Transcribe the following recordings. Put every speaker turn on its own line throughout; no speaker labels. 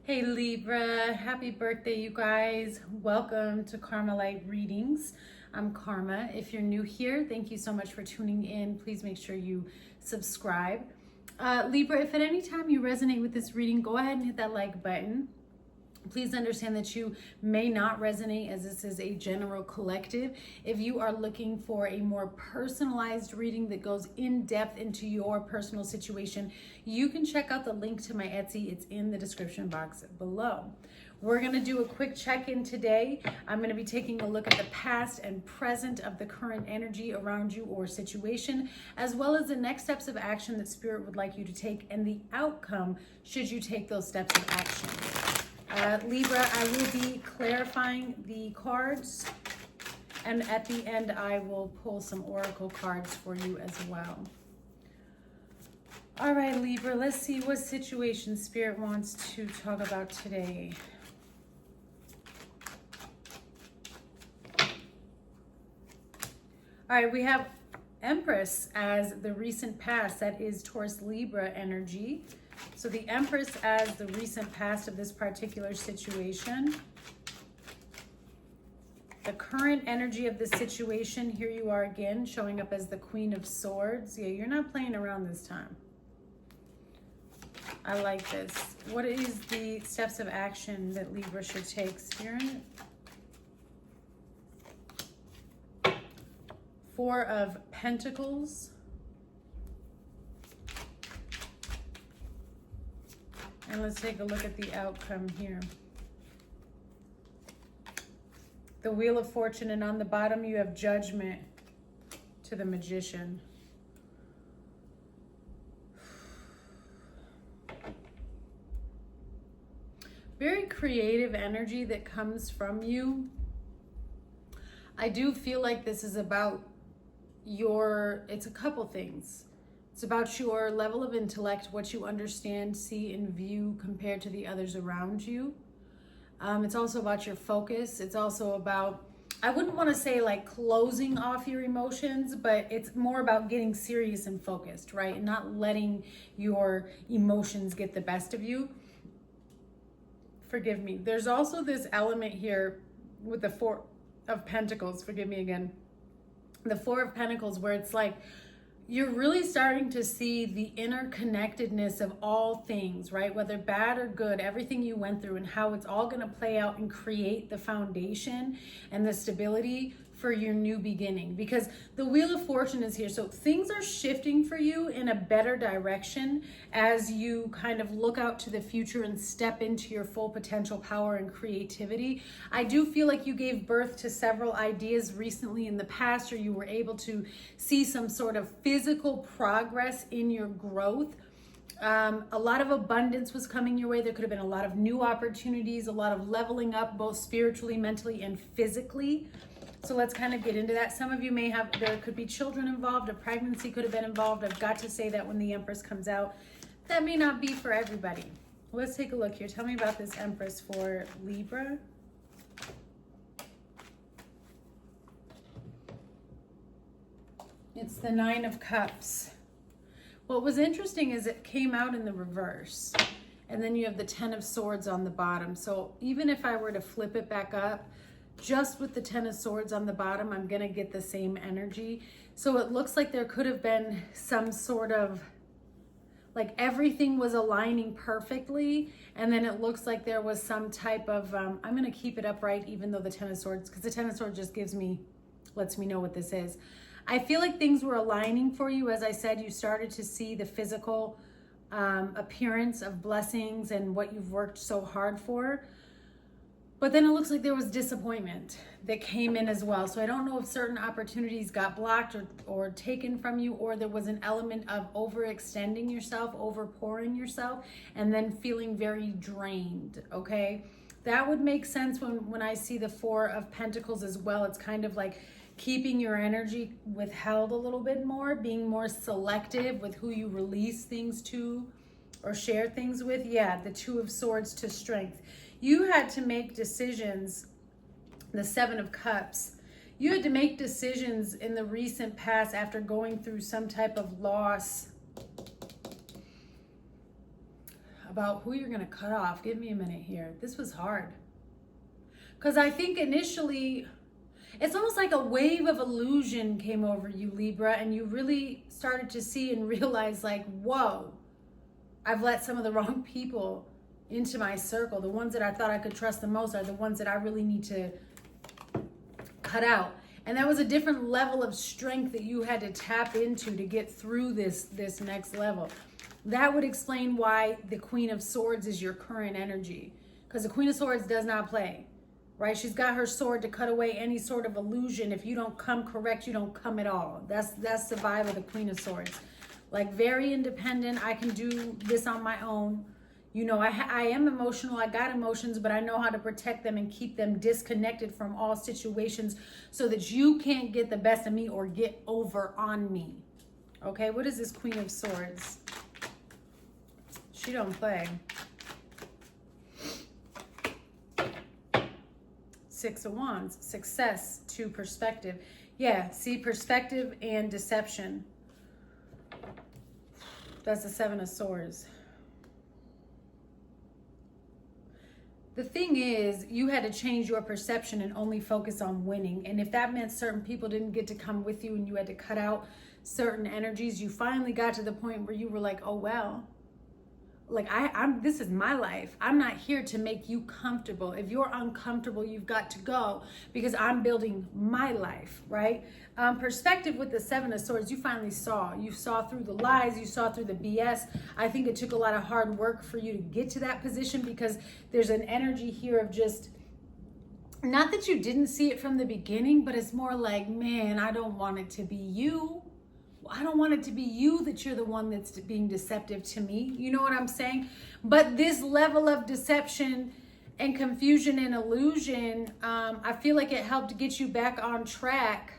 Hey Libra, happy birthday you guys. Welcome to Karma Light Readings. I'm Karma. If you're new here, thank you so much for tuning in. Please make sure you subscribe. Libra, if at any time you resonate with this reading, go ahead and hit that like button. Please understand that you may not resonate, as this is a general collective. If you are looking for a more personalized reading that goes in depth into your personal situation, you can check out the link to my Etsy. It's in the description box below. We're going to do a quick check-in today. I'm going to be taking a look at the past and present of the current energy around you or situation, as well as the next steps of action that Spirit would like you to take and the outcome should you take those steps of action. Libra, I will be clarifying the cards, and at the end I will pull some oracle cards for you as well. All right, Libra, let's see what situation Spirit wants to talk about today. All right, we have Empress as the recent past. That is Taurus Libra energy. So the Empress as the recent past of this particular situation. The current energy of the situation, here you are again, showing up as the Queen of Swords. Yeah, you're not playing around this time. I like this. What is the steps of action that Libra should take, Spirit? Four of Pentacles. And let's take a look at the outcome here. The Wheel of Fortune, and on the bottom you have Judgment to the Magician. Very creative energy that comes from you. I do feel like this is about it's a couple things. It's about your level of intellect, what you understand, see, and view compared to the others around you. It's also about your focus. It's also about, I wouldn't want to say like closing off your emotions, but it's more about getting serious and focused, right? And not letting your emotions get the best of you. Forgive me. There's also this element here with the Four of Pentacles. Forgive me again. The Four of Pentacles, where it's like, you're really starting to see the interconnectedness of all things, right? Whether bad or good, everything you went through and how it's all going to play out and create the foundation and the stability for your new beginning. Because the Wheel of Fortune is here. So things are shifting for you in a better direction as you kind of look out to the future and step into your full potential power and creativity. I do feel like you gave birth to several ideas recently in the past, or you were able to see some sort of physical progress in your growth. A lot of abundance was coming your way. There could have been a lot of new opportunities, a lot of leveling up, both spiritually, mentally, and physically. So let's kind of get into that. Some of you may have, there could be children involved, a pregnancy could have been involved. I've got to say that when the Empress comes out, that may not be for everybody. Let's take a look here. Tell me about this Empress for Libra. It's the Nine of Cups. What was interesting is it came out in the reverse. And then you have the Ten of Swords on the bottom. So even if I were to flip it back up, just with the Ten of Swords on the bottom, I'm going to get the same energy. So it looks like there could have been some sort of, like everything was aligning perfectly. And then it looks like there was some type of, I'm going to keep it upright even though the Ten of Swords, because the Ten of Swords just lets me know what this is. I feel like things were aligning for you. As I said, you started to see the physical appearance of blessings and what you've worked so hard for. But then it looks like there was disappointment that came in as well. So I don't know if certain opportunities got blocked or taken from you, or there was an element of overextending yourself, overpouring yourself, and then feeling very drained, okay? That would make sense when I see the Four of Pentacles as well. It's kind of like keeping your energy withheld a little bit more, being more selective with who you release things to or share things with. Yeah, the Two of Swords to Strength. You had to make decisions, the Seven of Cups. You had to make decisions in the recent past after going through some type of loss about who you're going to cut off. Give me a minute here. This was hard. Because I think initially, it's almost like a wave of illusion came over you, Libra, and you really started to see and realize like, whoa, I've let some of the wrong people into my circle. The ones that I thought I could trust the most are the ones that I really need to cut out. And that was a different level of strength that you had to tap into to get through this next level. That would explain why the Queen of Swords is your current energy. Because the Queen of Swords does not play, right? She's got her sword to cut away any sort of illusion. If you don't come correct, you don't come at all. That's the vibe of the Queen of Swords. Like, very independent. I can do this on my own. You know, I am emotional. I got emotions, but I know how to protect them and keep them disconnected from all situations so that you can't get the best of me or get over on me. Okay, what is this Queen of Swords? She don't play. Six of Wands, success to perspective. Yeah, see, perspective and deception. That's the Seven of Swords. The thing is, you had to change your perception and only focus on winning. And if that meant certain people didn't get to come with you and you had to cut out certain energies, you finally got to the point where you were like, oh, well, like this is my life. I'm not here to make you comfortable. If you're uncomfortable, you've got to go because I'm building my life, right? Perspective with the Seven of Swords, you finally saw. You saw through the lies, you saw through the BS. I think it took a lot of hard work for you to get to that position because there's an energy here of just, not that you didn't see it from the beginning, but it's more like, man, I don't want it to be you. I don't want it to be you that you're the one that's being deceptive to me. You know what I'm saying? But this level of deception and confusion and illusion, I feel like it helped get you back on track.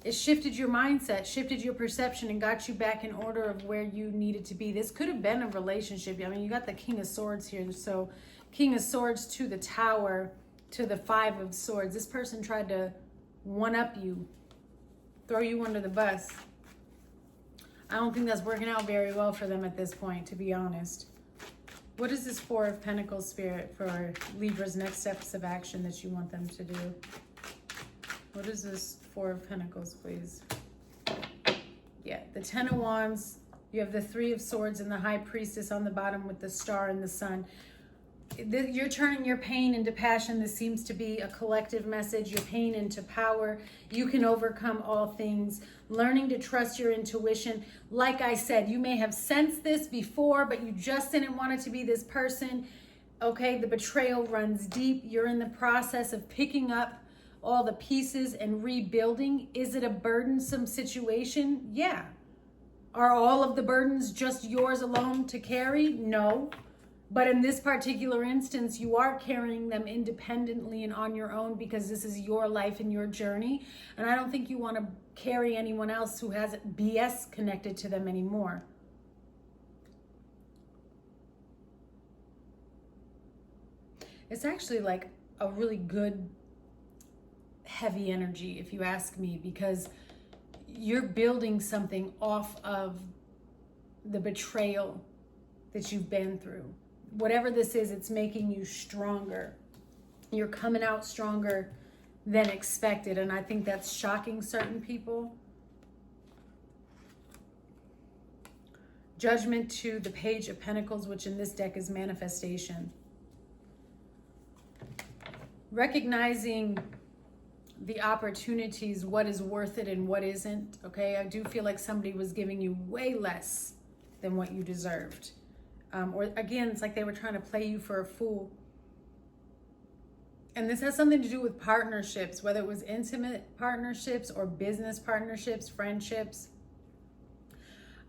It shifted your mindset, shifted your perception, and got you back in order of where you needed to be. This could have been a relationship. I mean, you got the King of Swords here. So King of Swords to the Tower, to the Five of Swords. This person tried to one-up you, throw you under the bus. I don't think that's working out very well for them at this point, to be honest. What is this Four of Pentacles, Spirit, for Libra's next steps of action that you want them to do? What is this Four of Pentacles, please? Yeah, the Ten of Wands. You have the Three of Swords and the High Priestess on the bottom with the star and the sun. You're turning your pain into passion. This seems to be a collective message. Your pain into power. You can overcome all things. Learning to trust your intuition. Like I said, you may have sensed this before, but you just didn't want it to be this person. Okay, the betrayal runs deep. You're in the process of picking up all the pieces and rebuilding. Is it a burdensome situation? Yeah. Are all of the burdens just yours alone to carry? No. But in this particular instance, you are carrying them independently and on your own because this is your life and your journey. And I don't think you want to carry anyone else who has BS connected to them anymore. It's actually like a really good heavy energy, if you ask me, because you're building something off of the betrayal that you've been through. Whatever this is, it's making you stronger. You're coming out stronger than expected, and I think that's shocking certain people. Judgment to the Page of Pentacles, which in this deck is manifestation. Recognizing the opportunities, what is worth it and what isn't, okay? I do feel like somebody was giving you way less than what you deserved. Or again, it's like they were trying to play you for a fool. And this has something to do with partnerships, whether it was intimate partnerships or business partnerships, friendships.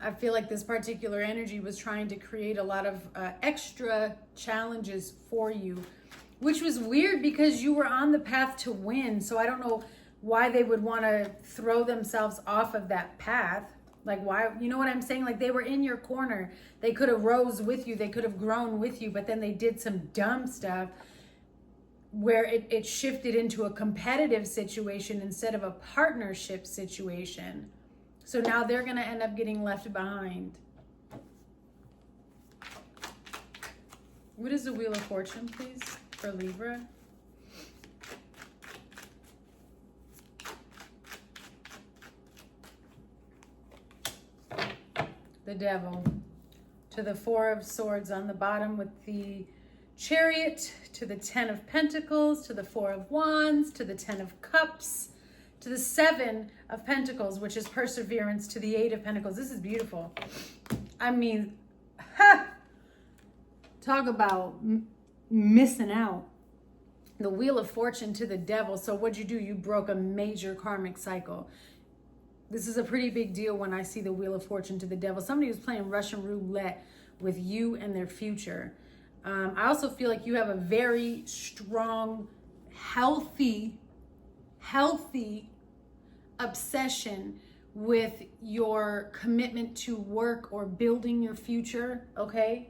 I feel like this particular energy was trying to create a lot of extra challenges for you, which was weird because you were on the path to win. So I don't know why they would want to throw themselves off of that path. Like, why, you know what I'm saying? Like, they were in your corner. They could have rose with you. They could have grown with you, but then they did some dumb stuff where it shifted into a competitive situation instead of a partnership situation. So now they're going to end up getting left behind. What is the Wheel of Fortune, please, for Libra? The Devil. To the Four of Swords on the bottom with the Chariot, to the Ten of Pentacles, to the Four of Wands, to the Ten of Cups, to the Seven of Pentacles, which is perseverance, to the Eight of Pentacles. This is beautiful. I mean, talk about missing out. The Wheel of Fortune to the Devil. So what'd you do? You broke a major karmic cycle. This is a pretty big deal when I see the Wheel of Fortune to the Devil. Somebody was playing Russian roulette with you and their future. I also feel like you have a very strong, healthy obsession with your commitment to work or building your future, okay?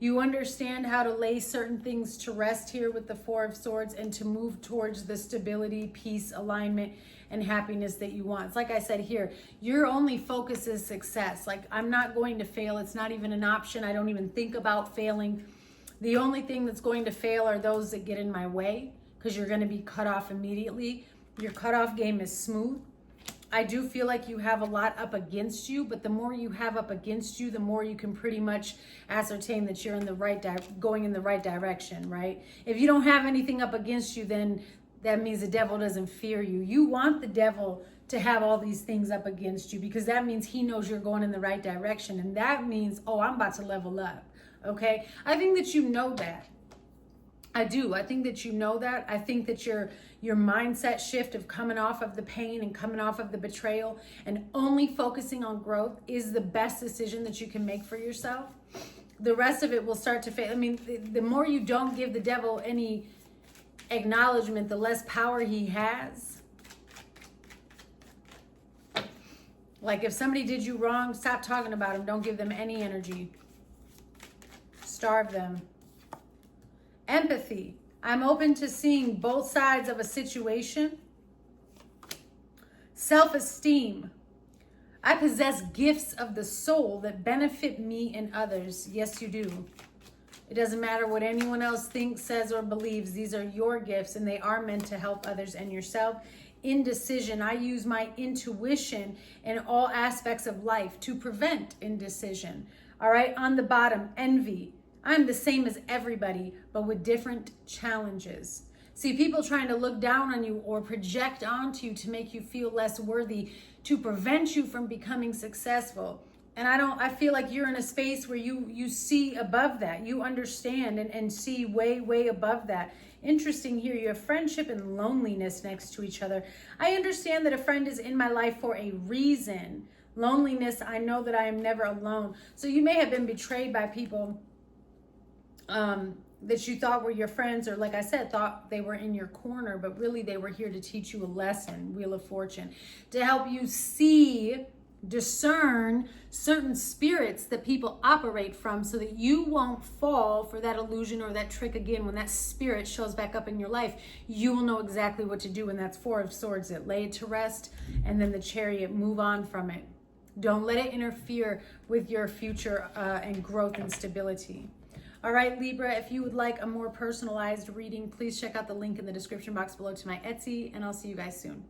You understand how to lay certain things to rest here with the Four of Swords and to move towards the stability, peace, alignment, and happiness that you want. It's like I said here, your only focus is success. Like, I'm not going to fail. It's not even an option. I don't even think about failing. The only thing that's going to fail are those that get in my way, because you're going to be cut off immediately. Your cutoff game is smooth. I do feel like you have a lot up against you, but the more you have up against you, the more you can pretty much ascertain that you're in the right going in the right direction, right? If you don't have anything up against you, then that means the devil doesn't fear you. You want the devil to have all these things up against you, because that means he knows you're going in the right direction. And that means, oh, I'm about to level up, okay? I think that you know that. I do. I think that you know that. I think that your mindset shift of coming off of the pain and coming off of the betrayal and only focusing on growth is the best decision that you can make for yourself. The rest of it will start to fail. I mean, the more you don't give the devil any acknowledgement, the less power he has. Like, if somebody did you wrong, stop talking about them. Don't give them any energy. Starve them. Empathy. I'm open to seeing both sides of a situation. Self-esteem. I possess gifts of the soul that benefit me and others. Yes, you do. It doesn't matter what anyone else thinks, says, or believes. These are your gifts, and they are meant to help others and yourself. Indecision. I use my intuition in all aspects of life to prevent indecision. All right, on the bottom, envy. I'm the same as everybody, but with different challenges. See, people trying to look down on you or project onto you to make you feel less worthy, to prevent you from becoming successful. And I feel like you're in a space where you see above that. You understand and see way, way above that. Interesting here, you have friendship and loneliness next to each other. I understand that a friend is in my life for a reason. Loneliness, I know that I am never alone. So you may have been betrayed by people that you thought were your friends, or like I said, thought they were in your corner, but really they were here to teach you a lesson, Wheel of Fortune, to help you see, discern certain spirits that people operate from so that you won't fall for that illusion or that trick again. When that spirit shows back up in your life, you will know exactly what to do. And that's Four of Swords, it lay it to rest, and then the Chariot, move on from it. Don't let it interfere with your future and growth and stability. All right, Libra, if you would like a more personalized reading, please check out the link in the description box below to my Etsy, and I'll see you guys soon.